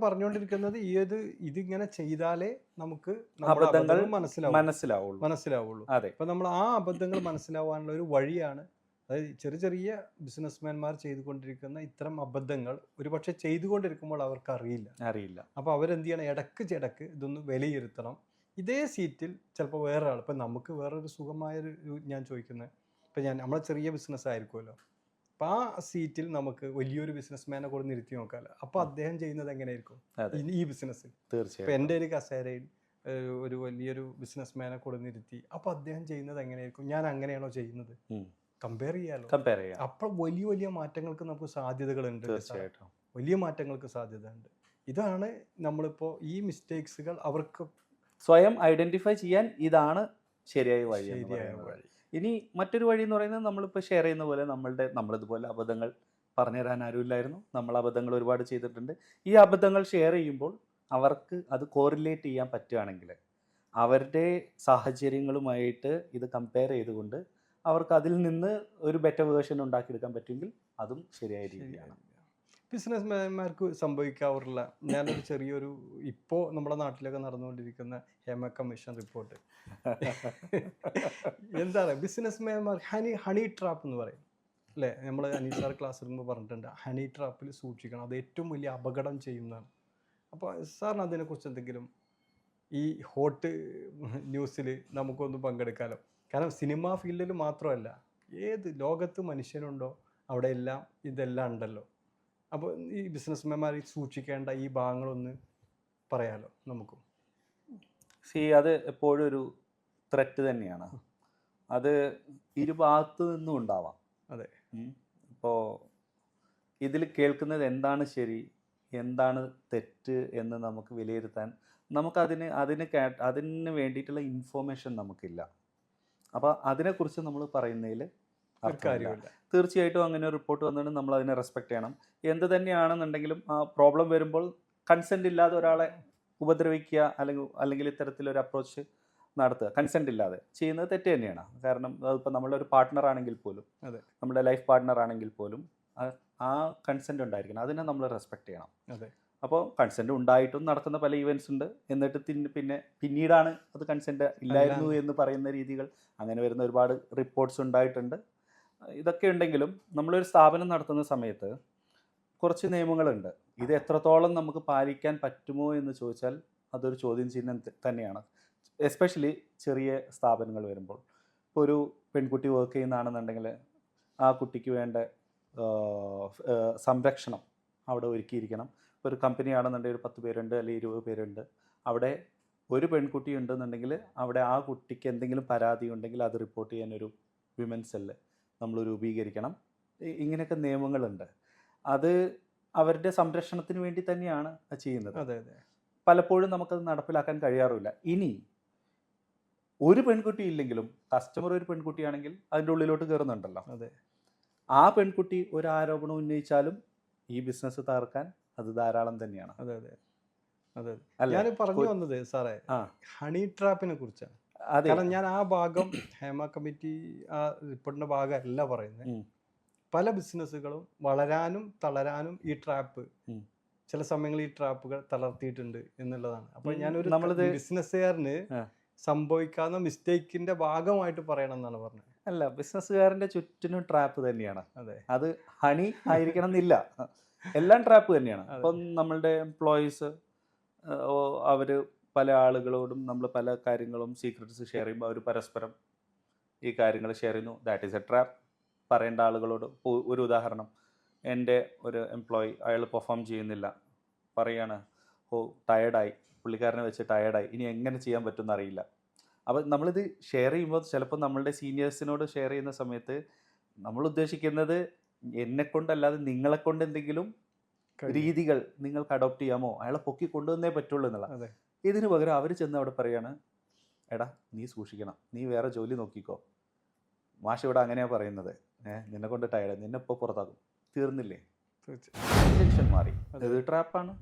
പറഞ്ഞുകൊണ്ടിരിക്കുന്നത് ഇതിങ്ങനെ ചെയ്താലേ നമുക്ക് അബദ്ധങ്ങൾ മനസ്സിലാവുള്ളൂ. അതെ. അപ്പൊ നമ്മൾ ആ അബദ്ധങ്ങൾ മനസ്സിലാവാനുള്ള ഒരു വഴിയാണ്, അതായത് ചെറിയ ചെറിയ ബിസിനസ്മാൻമാർ ചെയ്തുകൊണ്ടിരിക്കുന്ന ഇത്തരം അബദ്ധങ്ങൾ ഒരുപക്ഷെ ചെയ്തുകൊണ്ടിരിക്കുമ്പോൾ അവർക്ക് അറിയില്ല. അപ്പോൾ അവരെന്ത് ചെയ്യണം, ഇടക്ക് ഇതൊന്ന് വിലയിരുത്തണം. ഇതേ സീറ്റിൽ ചിലപ്പോൾ വേറെ ആൾ, ഇപ്പം നമുക്ക് വേറൊരു സുഖമായൊരു ഞാൻ ചോദിക്കുന്നത്, ഇപ്പം നമ്മളെ ചെറിയ ബിസിനസ് ആയിരിക്കുമല്ലോ, അപ്പം ആ സീറ്റിൽ നമുക്ക് വലിയൊരു ബിസിനസ്മാനെ കൂടെ നിർത്തി നോക്കാമല്ലോ. അപ്പോൾ അദ്ദേഹം ചെയ്യുന്നത് എങ്ങനെയായിരിക്കും ഈ ബിസിനസ്സിൽ? തീർച്ചയായും. ഇപ്പം എൻ്റെ ഒരു കസേരയിൽ ഒരു വലിയൊരു ബിസിനസ്മാനെ കൂടെ നിർത്തി, അപ്പോൾ അദ്ദേഹം ചെയ്യുന്നത് എങ്ങനെയായിരിക്കും, ഞാൻ അങ്ങനെയാണോ ചെയ്യുന്നത്, കമ്പയർ ചെയ്യാം. അപ്പോൾ വലിയ മാറ്റങ്ങൾക്ക് നമുക്ക് സാധ്യതകളുണ്ട്, വലിയ മാറ്റങ്ങൾക്ക് സാധ്യതയുണ്ട്. ഇതാണ് നമ്മളിപ്പോൾ ഈ മിസ്റ്റേക്സുകൾ അവർക്ക് സ്വയം ഐഡന്റിഫൈ ചെയ്യാൻ ഇതാണ് ശരിയായ വഴി. ഇനി മറ്റൊരു വഴി എന്ന് പറയുന്നത്, നമ്മളിപ്പോൾ ഷെയർ ചെയ്യുന്ന പോലെ നമ്മളിതുപോലെ അബദ്ധങ്ങൾ പറഞ്ഞു തരാൻ ആരുമില്ലായിരുന്നു, നമ്മൾ അബദ്ധങ്ങൾ ഒരുപാട് ചെയ്തിട്ടുണ്ട്. ഈ അബദ്ധങ്ങൾ ഷെയർ ചെയ്യുമ്പോൾ അവർക്ക് അത് കോറിലേറ്റ് ചെയ്യാൻ പറ്റുകയാണെങ്കിൽ, അവരുടെ സാഹചര്യങ്ങളുമായിട്ട് ഇത് കമ്പയർ ചെയ്തുകൊണ്ട് അവർക്ക് അതിൽ നിന്ന് ഒരു ബെറ്റർ വേർഷൻ ഉണ്ടാക്കിയെടുക്കാൻ പറ്റുമെങ്കിൽ അതും ശരിയായ രീതിയാണ്. ബിസിനസ്മാൻമാർക്ക് സംഭവിക്കാറുള്ള, ഞാനൊരു ചെറിയൊരു ഇപ്പോൾ നമ്മുടെ നാട്ടിലൊക്കെ നടന്നുകൊണ്ടിരിക്കുന്ന ഹേമ കമ്മീഷൻ റിപ്പോർട്ട് എന്താ പറയുക, ബിസിനസ്മാൻമാർ ഹണി ട്രാപ്പ് എന്ന് പറയും അല്ലേ? നമ്മൾ അനീസാർ ക്ലാസ് എടുക്കുമ്പോൾ പറഞ്ഞിട്ടുണ്ട്, ഹണി ട്രാപ്പിൽ സൂക്ഷിക്കണം, അത് ഏറ്റവും വലിയ അപകടം ചെയ്യുന്നതാണ്. അപ്പോൾ സാറിന് അതിനെക്കുറിച്ച് എന്തെങ്കിലും, ഈ ഹോട്ട് ന്യൂസിൽ നമുക്കൊന്ന് പങ്കെടുക്കാമല്ലോ? കാരണം സിനിമാ ഫീൽഡിൽ മാത്രമല്ല, ഏത് ലോകത്ത് മനുഷ്യനുണ്ടോ അവിടെ എല്ലാം ഇതെല്ലാം ഉണ്ടല്ലോ. അപ്പോൾ ഈ ബിസിനസ്മാൻമാർ സൂക്ഷിക്കേണ്ട ഈ ഭാഗങ്ങളൊന്ന് പറയാലോ നമുക്കും. അത് എപ്പോഴും ഒരു ത്രെറ്റ് തന്നെയാണ്. അത് ഇരുഭാഗത്തു നിന്നും ഉണ്ടാവാം. അതെ. ഇപ്പോൾ ഇതിൽ കേൾക്കുന്നത് എന്താണ് ശരി, എന്താണ് തെറ്റ് എന്ന് നമുക്ക് വിലയിരുത്താൻ അതിന് വേണ്ടിയിട്ടുള്ള ഇൻഫോർമേഷൻ നമുക്കില്ല. അപ്പോൾ അതിനെക്കുറിച്ച് നമ്മൾ പറയുന്നതിൽ കാര്യമില്ല. തീർച്ചയായിട്ടും അങ്ങനെ ഒരു റിപ്പോർട്ട് വന്നിട്ട് നമ്മൾ അതിനെ റെസ്പെക്ട് ചെയ്യണം. എന്ത് തന്നെയാണെന്നുണ്ടെങ്കിലും ആ പ്രോബ്ലം വരുമ്പോൾ കൺസെൻറ്റ് ഇല്ലാതെ ഒരാളെ ഉപദ്രവിക്കുക അല്ലെങ്കിൽ ഇത്തരത്തിലൊരു അപ്രോച്ച് നടത്തുക കൺസെൻറ്റ് ഇല്ലാതെ ചെയ്യുന്നത് തെറ്റ് തന്നെയാണ്. കാരണം അതിപ്പോൾ നമ്മളൊരു പാർട്ട്ണർ ആണെങ്കിൽ പോലും, നമ്മുടെ ലൈഫ് പാർട്ട്ണർ ആണെങ്കിൽ പോലും ആ കൺസെൻറ്റ് ഉണ്ടായിരിക്കണം, അതിനെ നമ്മൾ റെസ്പെക്ട് ചെയ്യണം. അതെ. അപ്പോൾ കൺസെൻറ്റ് ഉണ്ടായിട്ടും നടക്കുന്ന പല ഈവൻറ്റ്സ് ഉണ്ട്, എന്നിട്ട് പിന്നീടാണ് അത് കൺസെൻറ്റ് ഇല്ലായിരുന്നു എന്ന് പറയുന്ന രീതികൾ, അങ്ങനെ വരുന്ന ഒരുപാട് റിപ്പോർട്ട്സ് ഉണ്ടായിട്ടുണ്ട്. ഇതൊക്കെ ഉണ്ടെങ്കിലും നമ്മളൊരു സ്ഥാപനം നടത്തുന്ന സമയത്ത് കുറച്ച് നിയമങ്ങളുണ്ട്. ഇത് എത്രത്തോളം നമുക്ക് പാലിക്കാൻ പറ്റുമോ എന്ന് ചോദിച്ചാൽ അതൊരു ചോദ്യം ചിഹ്നം തന്നെയാണ്. എസ്പെഷ്യലി ചെറിയ സ്ഥാപനങ്ങൾ വരുമ്പോൾ, ഇപ്പോൾ ഒരു പെൺകുട്ടി വർക്ക് ചെയ്യുന്നതാണെന്നുണ്ടെങ്കിൽ ആ കുട്ടിക്ക് വേണ്ട സംരക്ഷണം അവിടെ ഒരുക്കിയിരിക്കണം. ഇപ്പോൾ ഒരു കമ്പനി ആണെന്നുണ്ടെങ്കിൽ ഒരു 10 പേരുണ്ട് അല്ലെങ്കിൽ 20 പേരുണ്ട്, അവിടെ ഒരു പെൺകുട്ടി ഉണ്ടെന്നുണ്ടെങ്കിൽ അവിടെ ആ കുട്ടിക്ക് എന്തെങ്കിലും പരാതി ഉണ്ടെങ്കിൽ അത് റിപ്പോർട്ട് ചെയ്യാൻ ഒരു വിമൻസ് സെല്ല് നമ്മൾ രൂപീകരിക്കണം. ഇങ്ങനെയൊക്കെ നിയമങ്ങളുണ്ട്. അത് അവരുടെ സംരക്ഷണത്തിന് വേണ്ടി തന്നെയാണ് ചെയ്യുന്നത്. പലപ്പോഴും നമുക്കത് നടപ്പിലാക്കാൻ കഴിയാറില്ല. ഇനി ഒരു പെൺകുട്ടി ഇല്ലെങ്കിലും കസ്റ്റമർ ഒരു പെൺകുട്ടിയാണെങ്കിൽ അതിൻ്റെ ഉള്ളിലോട്ട് കയറുന്നുണ്ടല്ലോ. ആ പെൺകുട്ടി ഒരു ആരോപണം ഉന്നയിച്ചാലും ഈ ബിസിനസ് തകർക്കാൻ അത് ധാരാളം തന്നെയാണ്. ഞാൻ പറഞ്ഞു വന്നത് സാറേ ഹണി ട്രാപ്പിനെ കുറിച്ചാണ്. കാരണം ഞാൻ ആ ഭാഗം ഹേമ കമ്മിറ്റി ആ റിപ്പോർട്ടിന്റെ ഭാഗമല്ല പറയുന്നത്. പല ബിസിനസ്സുകളും വളരാനും തളരാനും ഈ ട്രാപ്പ്, ചില സമയങ്ങളിൽ ഈ ട്രാപ്പുകൾ തളർത്തിയിട്ടുണ്ട് എന്നുള്ളതാണ്. അപ്പൊ ഞാനൊരു ബിസിനസ്സുകാരന് സംഭവിക്കാവുന്ന മിസ്റ്റേക്കിന്റെ ഭാഗമായിട്ട് പറയണം എന്നാണ് പറഞ്ഞത്. അല്ല, ബിസിനസ്സുകാരന്റെ ചുറ്റിനും ട്രാപ്പ് തന്നെയാണ്. അത് ഹണി ആയിരിക്കണം എന്നില്ല, എല്ലാം ട്രാപ്പ് തന്നെയാണ്. അപ്പം നമ്മളുടെ എംപ്ലോയീസ് അവർ പല ആളുകളോടും നമ്മൾ പല കാര്യങ്ങളും സീക്രട്സ് ഷെയർ ചെയ്യുമ്പോൾ അവർ പരസ്പരം ഈ കാര്യങ്ങൾ ഷെയർ ചെയ്യുന്നു. That is A trap. പറയേണ്ട ആളുകളോട് ഒരു ഉദാഹരണം, എൻ്റെ ഒരു എംപ്ലോയി അയാൾ പെർഫോം ചെയ്യുന്നില്ല, പറയാണ് ടയേർഡായി, പുള്ളിക്കാരനെ വെച്ച് ടയേർഡായി, ഇനി എങ്ങനെ ചെയ്യാൻ പറ്റുമെന്ന് അറിയില്ല. അപ്പോൾ നമ്മളിത് ഷെയർ ചെയ്യുമ്പോൾ ചിലപ്പോൾ നമ്മളുടെ സീനിയേഴ്സിനോട് ഷെയർ ചെയ്യുന്ന സമയത്ത് നമ്മൾ ഉദ്ദേശിക്കുന്നത് എന്നെക്കൊണ്ടല്ലാതെ നിങ്ങളെക്കൊണ്ട് എന്തെങ്കിലും രീതികൾ നിങ്ങൾക്ക് അഡോപ്റ്റ് ചെയ്യാമോ, അയാളെ പൊക്കി കൊണ്ടുവന്നേ പറ്റുള്ളൂ എന്നുള്ള. ഇതിന് പകരം അവർ ചെന്ന് അവിടെ പറയാണ്, എടാ നീ സൂക്ഷിക്കണം, നീ വേറെ ജോലി നോക്കിക്കോ, മാഷ് ഇവിടെ അങ്ങനെയാണ് പറയുന്നത്, നിന്നെ കൊണ്ട് ടയർഡ്, നിന്നെ ഇപ്പോൾ പുറത്താക്കും, തീർന്നില്ലേ? ടെൻഷൻ മാറി. ഇത് ട്രാപ്പാണ്.